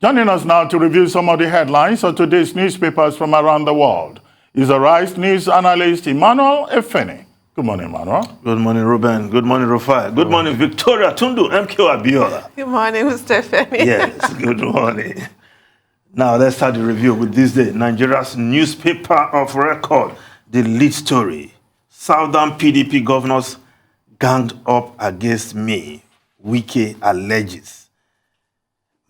Joining us now to review some of the headlines of today's newspapers from around the world is a Rice News analyst, Emmanuel Efeni. Good morning, Emmanuel. Good morning, Ruben. Good morning, Rufai. Good morning, Victoria Tundu, MQ Abiola. Good morning, Mr. Efeni. Yes, good morning. Now, let's start the review with this day. Nigeria's newspaper of record, the lead story. Southern PDP governors ganged up against me, Wike Alleges.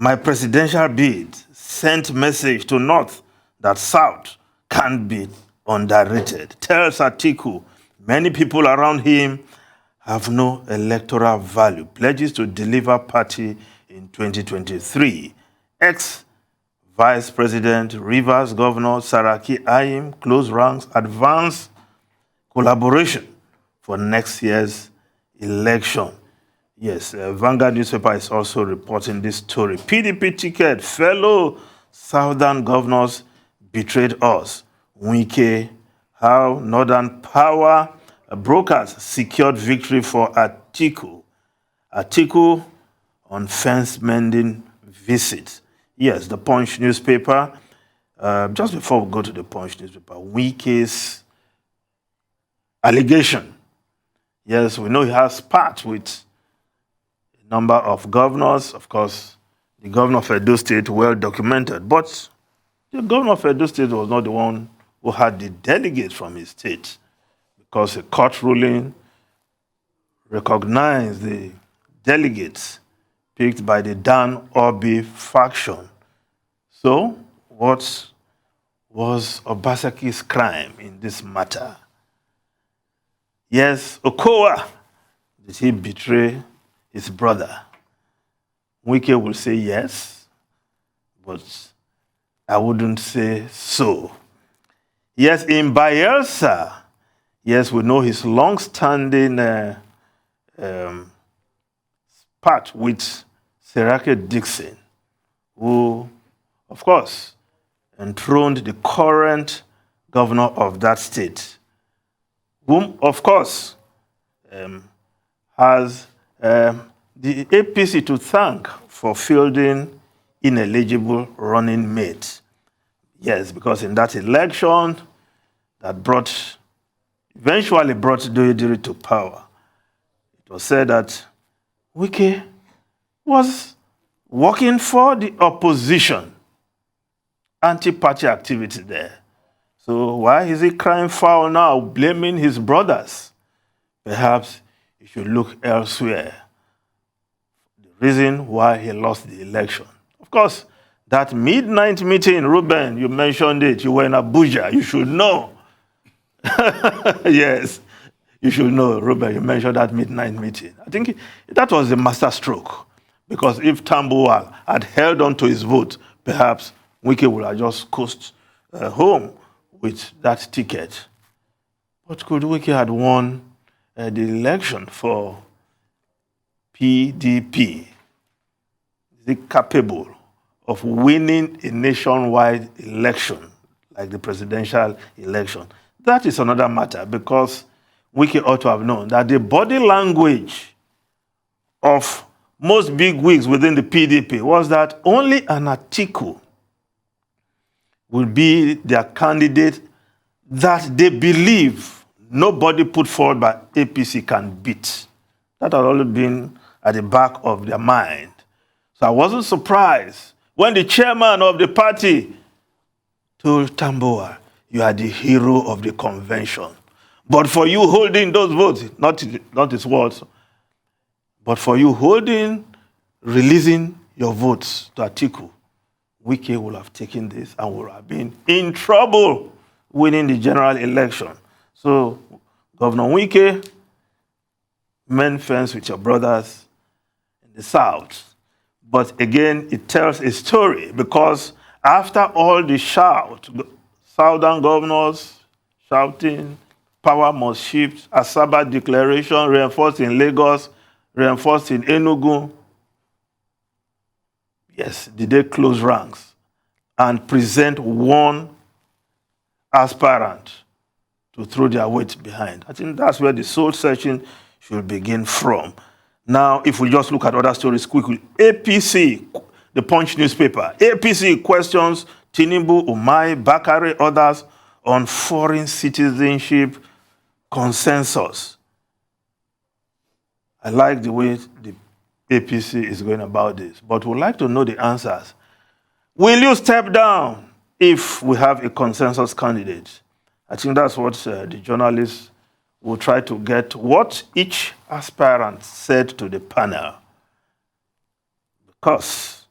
My presidential bid sent message to North that South can't be underrated. Tells Atiku many people around him have no electoral value. Pledges to deliver party in 2023. Ex-Vice President Rivers Governor Saraki Ayim close ranks, advance collaboration for next year's election. Yes, Vanguard newspaper is also reporting this story. PDP ticket, fellow Southern governors betrayed us. Wike, how Northern power brokers secured victory for Atiku. Atiku on fence mending visit. Yes, the Punch newspaper. Just before we go to the Punch newspaper, Wike's allegation. Yes, we know he has spat with number of governors. Of course, the governor of Edo State, well documented. But the governor of Edo State was not the one who had the delegates from his state, because a court ruling recognized the delegates picked by the Dan Obi faction. So, what was Obasaki's crime in this matter? Yes, Okowa, did he betray his brother? Wike will say yes, but I wouldn't say so. Yes, in Bayelsa, yes, we know his long-standing spat with Serake Dixon, who, of course, enthroned the current governor of that state, whom, of course, has the APC to thank for fielding ineligible running mates. Yes, because in that election that eventually brought Doyediri to power, it was said that Wike was working for the opposition, anti-party activity there. So why is he crying foul now, blaming his brothers? Perhaps he should look elsewhere. The reason why he lost the election. Of course, that midnight meeting, Ruben, you mentioned it. You were in Abuja. You should know. Yes, you should know, Ruben. You mentioned that midnight meeting. I think that was the master stroke. Because if Tambuwal had held on to his vote, perhaps Wike would have just coasted home with that ticket. But could Wike had won the election for PDP? Is he capable of winning a nationwide election like the presidential election? That is another matter, because Wike ought to have known that the body language of most big wigs within the PDP was that only an Atiku will be their candidate that they believe nobody put forward by APC can beat. That had always been at the back of their mind. So I wasn't surprised when the chairman of the party told Tambuwal, you are the hero of the convention. But for you holding those votes, not his words, but for you releasing your votes to Atiku, Wike will have taken this and would have been in trouble winning the general election. So, Governor Wike, mend fence with your brothers in the South. But again, it tells a story, because after all the shout, Southern governors shouting, power must shift, Asaba declaration reinforced in Lagos, reinforced in Enugu. Yes, did they close ranks and present one aspirant to throw their weight behind? I think that's where the soul searching should begin from. Now, if we just look at other stories quickly, APC the Punch newspaper. APC questions Tinubu, Umai, Bakare, others on foreign citizenship consensus. I like the way the APC is going about this, but we'd like to know the answers. Will you step down if we have a consensus candidate? I think that's what the journalists will try to get, what each aspirant said to the panel. Because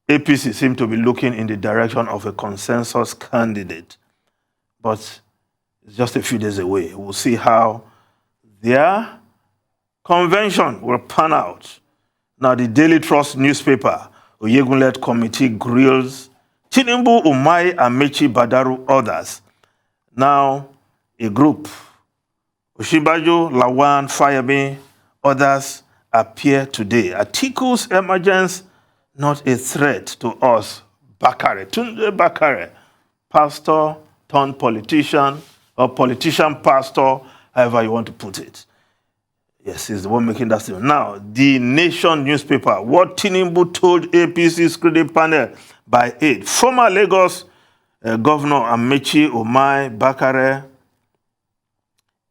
APC seem to be looking in the direction of a consensus candidate, but it's just a few days away. We'll see how their convention will pan out. Now, the Daily Trust newspaper, Oyegun-led committee grills Tinubu, Umai, Amechi, Badaru, others. Now, a group, Oshibajo, Lawan, Fayemi, others appear today. Atiku's emergence, not a threat to us. Bakare, Tunde Bakare, pastor turned politician, or politician pastor, however you want to put it. Yes, he's the one making that statement. Now, the Nation newspaper, what Tinubu told APC's credit panel by 8. Former Lagos Governor Amechi, Umai, Bakare,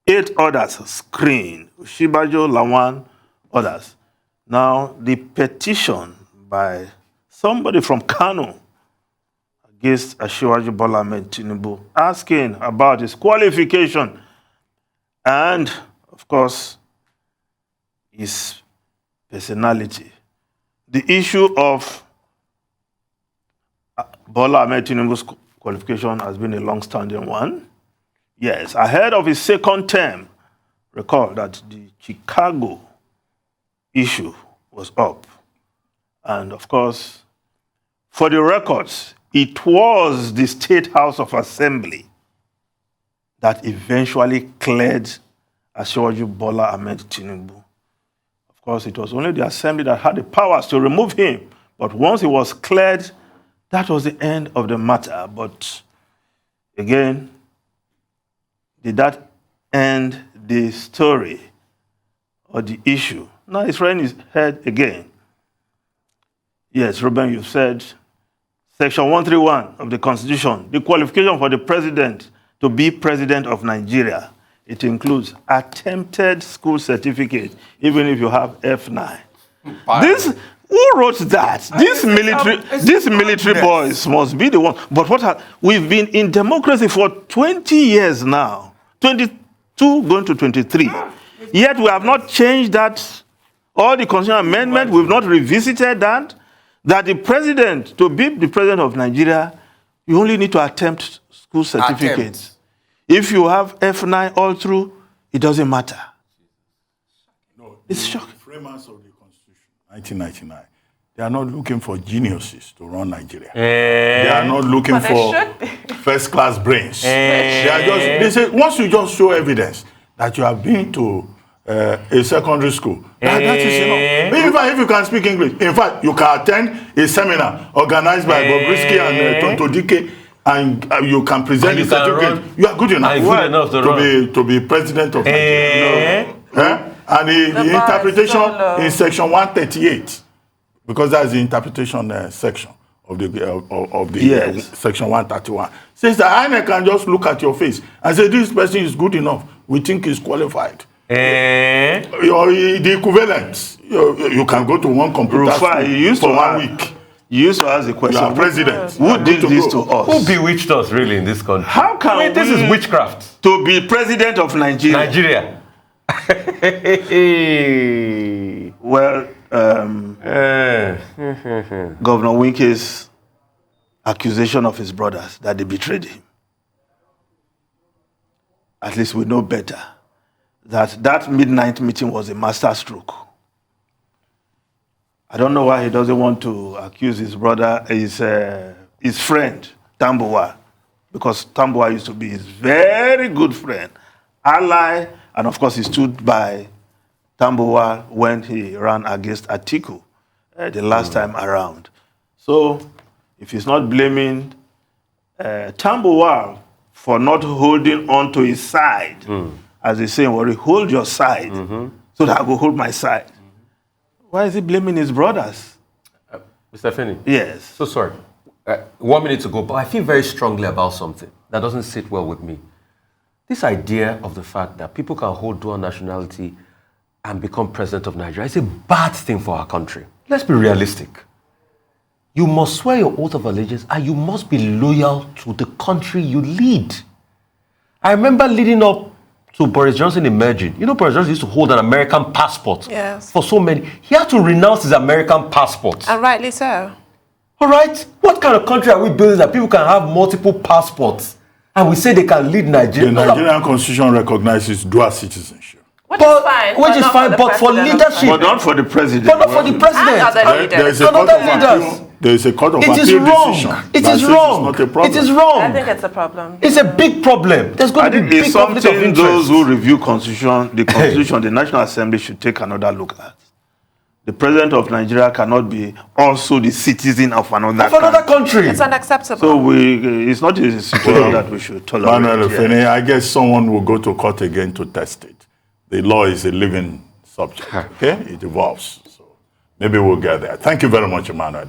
8 others screened. Shibajo, Lawan, others. Now, the petition by somebody from Kano against Asiwaju Bola Ahmed Tinubu, asking about his qualification and, of course, his personality. The issue of Bola Ahmed Tinubu's qualification has been a long-standing one. Yes, ahead of his second term, recall that the Chicago issue was up. And of course, for the records, it was the State House of Assembly that eventually cleared Asiwaju Bola Ahmed Tinubu. Of course, it was only the Assembly that had the powers to remove him. But once he was cleared, that was the end of the matter. But again, did that end the story or the issue? Now it's rearing his head again. Yes, Ruben, you said Section 131 of the Constitution, the qualification for the president to be president of Nigeria, it includes attempted school certificate, even if you have F9. Who wrote that? These military boys must be the one. But we've been in democracy for 20 years now, 22 going to 23. Yet we have not changed that. All the constitutional amendment, we've not revisited that. That the president, to be the president of Nigeria, you only need to attempt school certificates. If you have F9 all through, it doesn't matter. No, it's shocking. Framers of the Constitution, 1999, they are not looking for geniuses to run Nigeria. They are not looking for first-class brains. They say, once you just show evidence that you have been to a secondary school, that is enough. Even if you can speak English, in fact, you can attend a seminar organized by Bobrisky and Tonto Dike, and you can present the certificate. You are good enough, to be president of Nigeria. And the interpretation in section 138, because that's the interpretation section of the section 131, says that INEC can just look at your face and say, this person is good enough. We think he's qualified. The equivalent, you can go to one computer for 1 week. You used to ask the question, you are president. Who did this to us? Who bewitched us really in this country? How can this is witchcraft. To be president of Nigeria. Well, Governor Wike's accusation of his brothers that they betrayed him. At least we know better. That midnight meeting was a masterstroke. I don't know why he doesn't want to accuse his brother, his friend, Tambuwal, because Tambuwal used to be his very good friend, ally, and of course he stood by Tambuwal when he ran against Atiku the last time around. So if he's not blaming Tambuwal for not holding on to his side, as they say, well, hold your side so that I will hold my side. Why is he blaming his brothers? Mr. Finney. Yes. So sorry. 1 minute to go, but I feel very strongly about something that doesn't sit well with me. This idea of the fact that people can hold dual nationality and become president of Nigeria is a bad thing for our country. Let's be realistic. You must swear your oath of allegiance and you must be loyal to the country you lead. I remember leading up to Boris Johnson emerging. You know, Boris Johnson used to hold an American passport for so many. He had to renounce his American passport. And rightly so. All right? What kind of country are we building that people can have multiple passports and we say they can lead Nigeria? The Nigerian constitution recognizes dual citizenship. Which is fine, but for leadership. But not for the president. But not for the president. There is a court of it is appeal wrong. decision. It is wrong. Not a problem. It is wrong. I think it's a problem. It's a big problem. There's going to be big conflict of interest. Those who review the constitution, the National Assembly should take another look at. The president of Nigeria cannot be also the citizen of another country. It's unacceptable. So it's not a situation that we should tolerate. Manuel Finney, I guess someone will go to court again to test it. The law is a living subject, okay? It evolves. So maybe we'll get there. Thank you very much, Emmanuel.